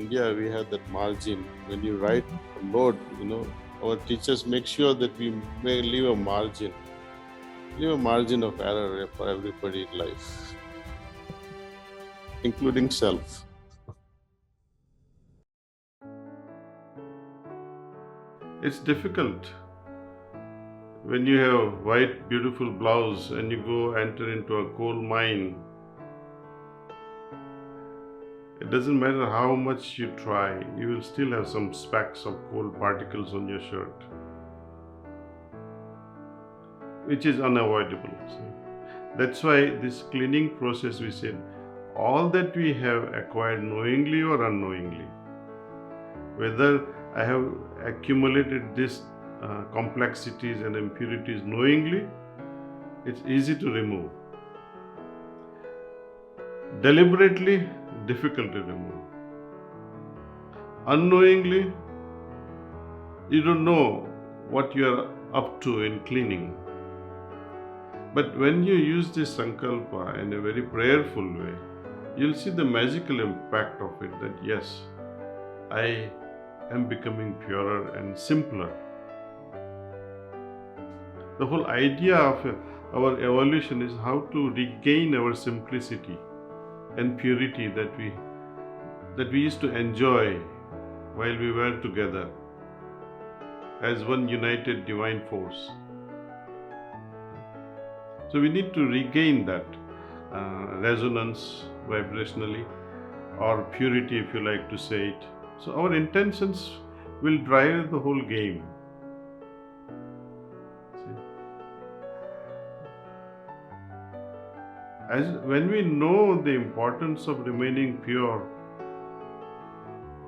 India, we have that margin. When you write a note, our teachers make sure that we may leave a margin of error for everybody in life, including self. It's difficult when you have white, beautiful blouse and you go enter into a coal mine. It doesn't matter how much you try, you will still have some specks of coal particles on your shirt, which is unavoidable. That's why this cleaning process, we said, all that we have acquired knowingly or unknowingly, whether I have accumulated these complexities and impurities knowingly, it's easy to remove. Deliberately, difficult to remove. Unknowingly, you don't know what you are up to in cleaning. But when you use this sankalpa in a very prayerful way, you'll see the magical impact of it, that yes, I am becoming purer and simpler. The whole idea of our evolution is how to regain our simplicity and purity that we used to enjoy while we were together as one united divine force. So we need to regain that resonance vibrationally, or purity if you like to say it. So our intentions will drive the whole game. When we know the importance of remaining pure,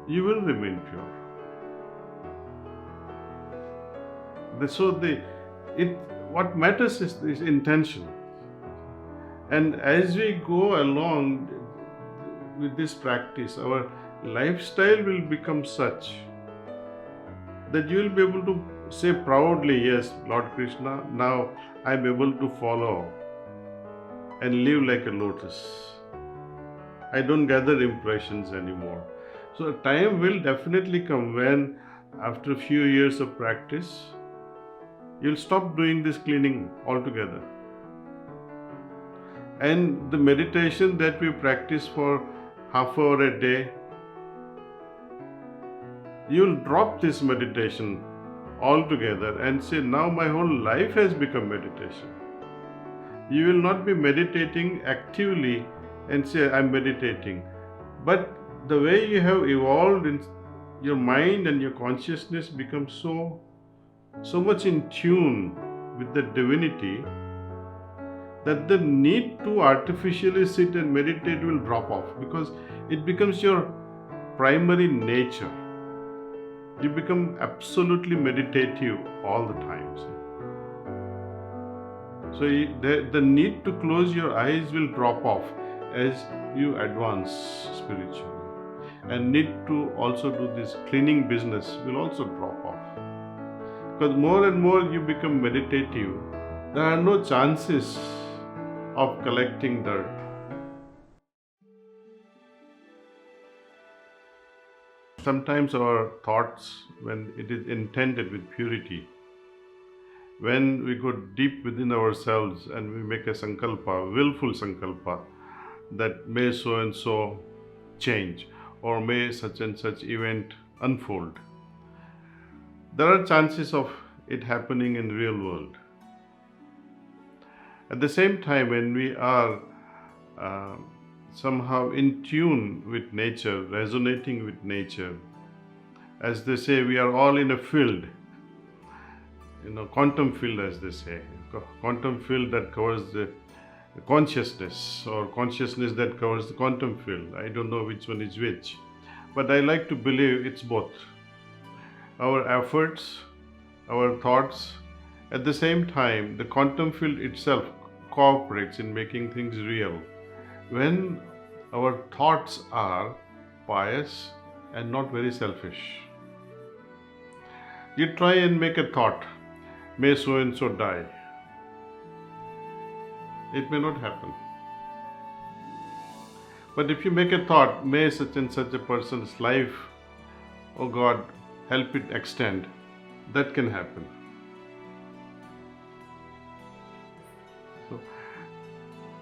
you will remain pure. What matters is intention. And as we go along with this practice, our lifestyle will become such that you will be able to say proudly, yes, Lord Krishna, now I am able to follow and live like a lotus. I don't gather impressions anymore. So a time will definitely come when, after a few years of practice, you'll stop doing this cleaning altogether. And the meditation that we practice for half hour a day, you'll drop this meditation altogether and say, now my whole life has become meditation. You will not be meditating actively and say, I'm meditating. But the way you have evolved in your mind and your consciousness becomes so much in tune with the divinity that the need to artificially sit and meditate will drop off, because it becomes your primary nature. You become absolutely meditative all the time. So the need to close your eyes will drop off as you advance spiritually. And need to also do this cleaning business will also drop off. Because more and more you become meditative, there are no chances of collecting dirt. Sometimes our thoughts, when it is intended with purity, when we go deep within ourselves and we make a sankalpa, willful sankalpa, that may so and so change, or may such and such event unfold, there are chances of it happening in real world. At the same time, when we are somehow in tune with nature, resonating with nature, as they say, we are all in a field, quantum field, as they say, quantum field that covers the consciousness, or consciousness that covers the quantum field. I don't know which one is which, but I like to believe it's both. Our efforts, our thoughts, at the same time, the quantum field itself cooperates in making things real. When our thoughts are pious and not very selfish. You try and make a thought, may so and so die. It may not happen. But if you make a thought, may such and such a person's life, oh God, help it extend, that can happen.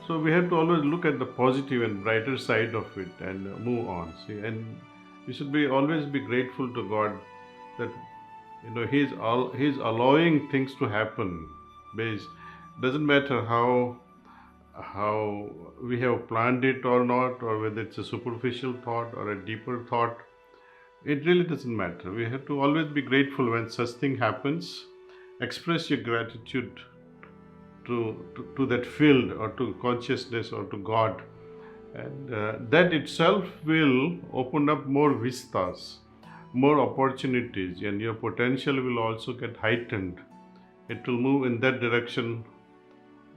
So we have to always look at the positive and brighter side of it and move on. See, and we should always be grateful to God that He's allowing things to happen. Doesn't matter how we have planned it or not, or whether it's a superficial thought or a deeper thought. It really doesn't matter. We have to always be grateful when such thing happens. Express your gratitude to that field or to consciousness or to God, and that itself will open up more vistas, more opportunities, and your potential will also get heightened. It will move in that direction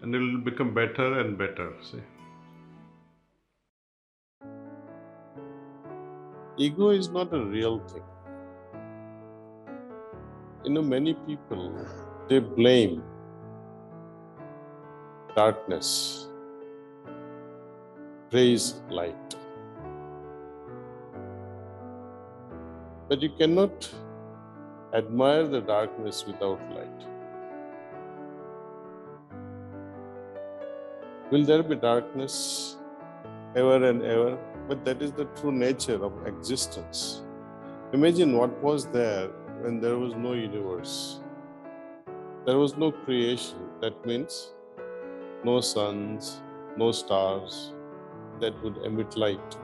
and it will become better and better. See? Ego is not a real thing. Many people, they blame darkness, praise light. But you cannot admire the darkness without light. Will there be darkness ever and ever? But that is the true nature of existence. Imagine what was there when there was no universe. There was no creation. That means no suns, no stars that would emit light.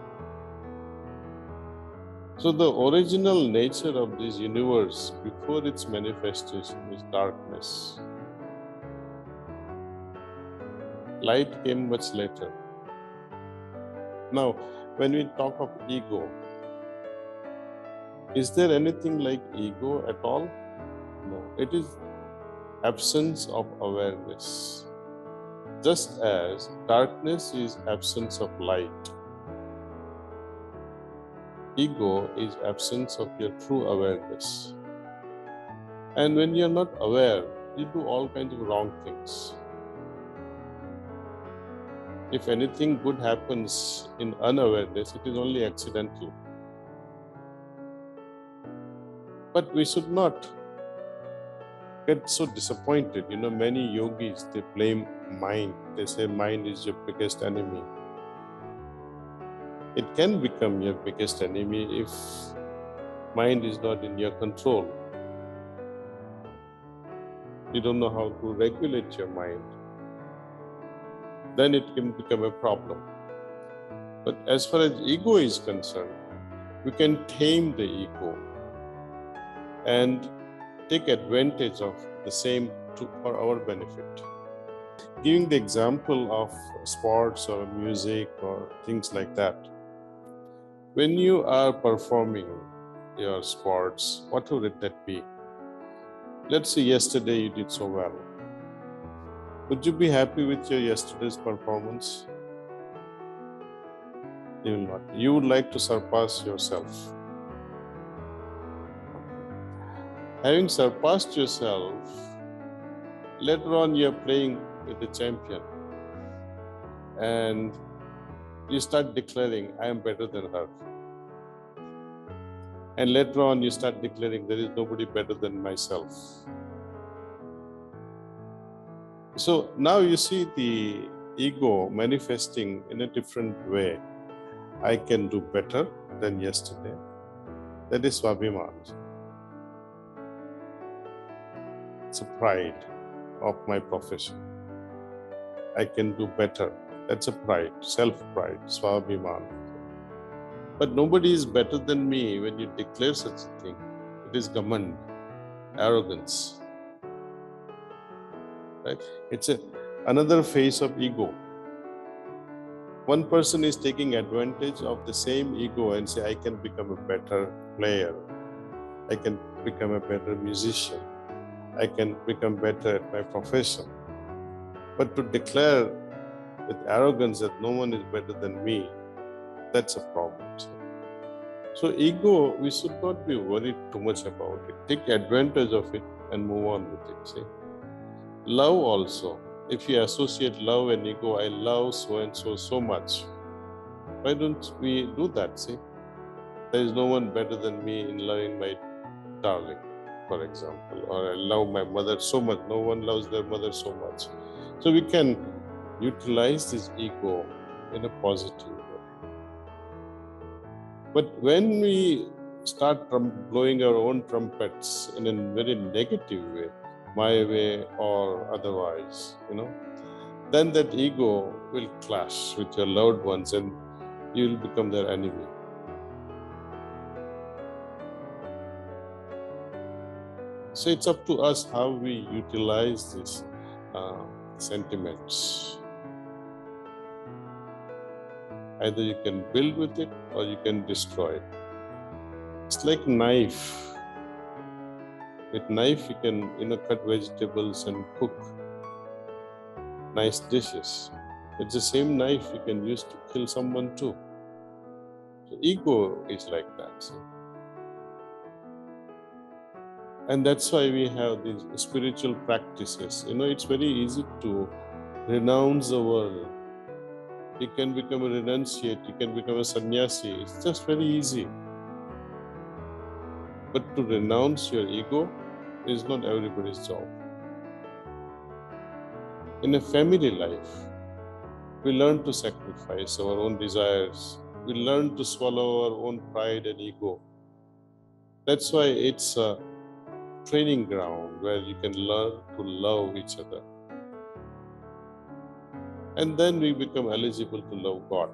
So the original nature of this universe before its manifestation is darkness. Light came much later. Now, when we talk of ego, is there anything like ego at all? No, it is absence of awareness. Just as darkness is absence of light, ego is absence of your true awareness. And when you are not aware, you do all kinds of wrong things. If anything good happens in unawareness, it is only accidental. But we should not get so disappointed. Many yogis, they blame mind. They say mind is your biggest enemy. It can become your biggest enemy if mind is not in your control. You don't know how to regulate your mind. Then it can become a problem. But as far as ego is concerned, we can tame the ego and take advantage of the same for our benefit. Giving the example of sports or music or things like that. When you are performing your sports, whatever it that be, let's say yesterday you did so well. Would you be happy with your yesterday's performance? You will not. You would like to surpass yourself. Having surpassed yourself, later on you're playing with the champion and you start declaring, I am better than her. And later on you start declaring, there is nobody better than myself. So now you see the ego manifesting in a different way. I can do better than yesterday. That is Swabhiman. It's a pride of my profession. I can do better. That's a pride, self-pride, Swabhiman. But nobody is better than me when you declare such a thing. It is Gamand, arrogance. Right? It's another face of ego. One person is taking advantage of the same ego and say, I can become a better player. I can become a better musician. I can become better at my profession. But to declare with arrogance that no one is better than me, that's a problem. So ego, we should not be worried too much about it. Take advantage of it and move on with it. See? Love also. If you associate love and ego, I love so-and-so so much. Why don't we do that? See, there is no one better than me in loving my darling, for example, or I love my mother so much. No one loves their mother so much. So we can utilize this ego in a positive way. But when we start blowing our own trumpets in a very negative way, my way or otherwise, then that ego will clash with your loved ones and you will become their enemy. So it's up to us how we utilize these sentiments. Either you can build with it or you can destroy it. It's like knife. With knife you can cut vegetables and cook nice dishes. It's the same knife you can use to kill someone too. So ego is like that. See? And that's why we have these spiritual practices. It's very easy to renounce the world. You can become a renunciate, you can become a sannyasi. It's just very easy. But to renounce your ego is not everybody's job. In a family life, we learn to sacrifice our own desires. We learn to swallow our own pride and ego. That's why it's a training ground where you can learn to love each other. And then we become eligible to love God.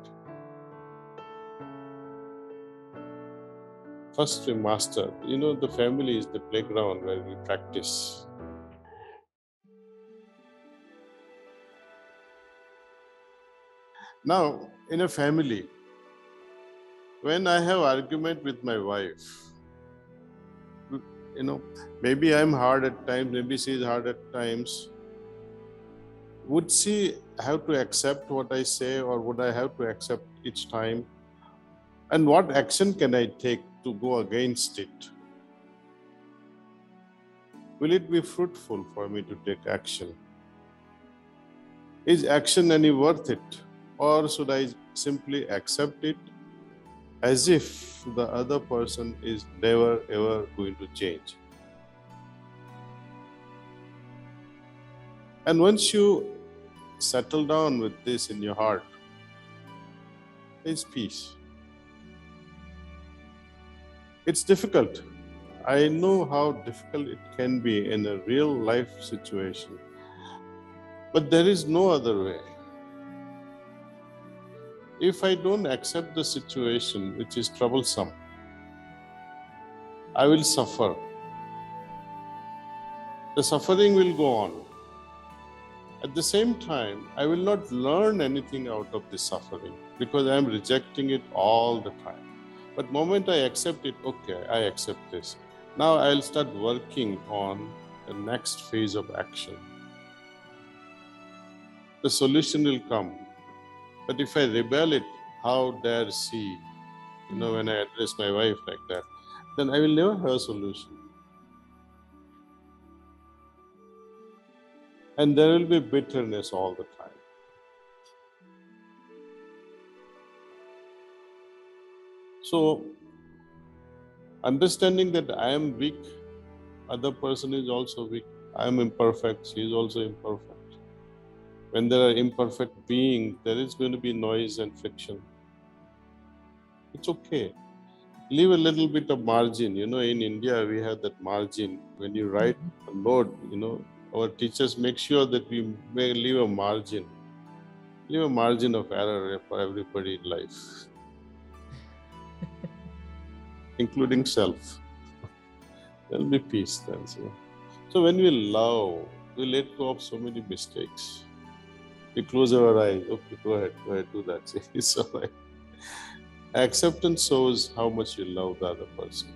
First we master. The family is the playground where we practice. Now, in a family, when I have argument with my wife, maybe I'm hard at times, maybe she's hard at times. Would she have to accept what I say, or would I have to accept each time? And what action can I take to go against it? Will it be fruitful for me to take action? Is action any worth it? Or should I simply accept it as if the other person is never ever going to change? And once you settle down with this in your heart, there's peace. It's difficult. I know how difficult it can be in a real life situation. But there is no other way. If I don't accept the situation which is troublesome, I will suffer. The suffering will go on. At the same time, I will not learn anything out of this suffering because I am rejecting it all the time. But the moment I accept it, okay, I accept this. Now I'll start working on the next phase of action. The solution will come. But if I rebel it, how dare she, when I address my wife like that, then I will never have a solution. And there will be bitterness all the time. So, understanding that I am weak, other person is also weak. I am imperfect, she is also imperfect. When there are imperfect beings, there is going to be noise and friction. It's okay. Leave a little bit of margin. In India, we have that margin. When you write a note, our teachers make sure that we may leave a margin. Leave a margin of error for everybody in life, including self. There will be peace then. So when we love, we let go of so many mistakes. We close our eyes. Okay, go ahead, do that. It's all right. Acceptance shows how much you love the other person.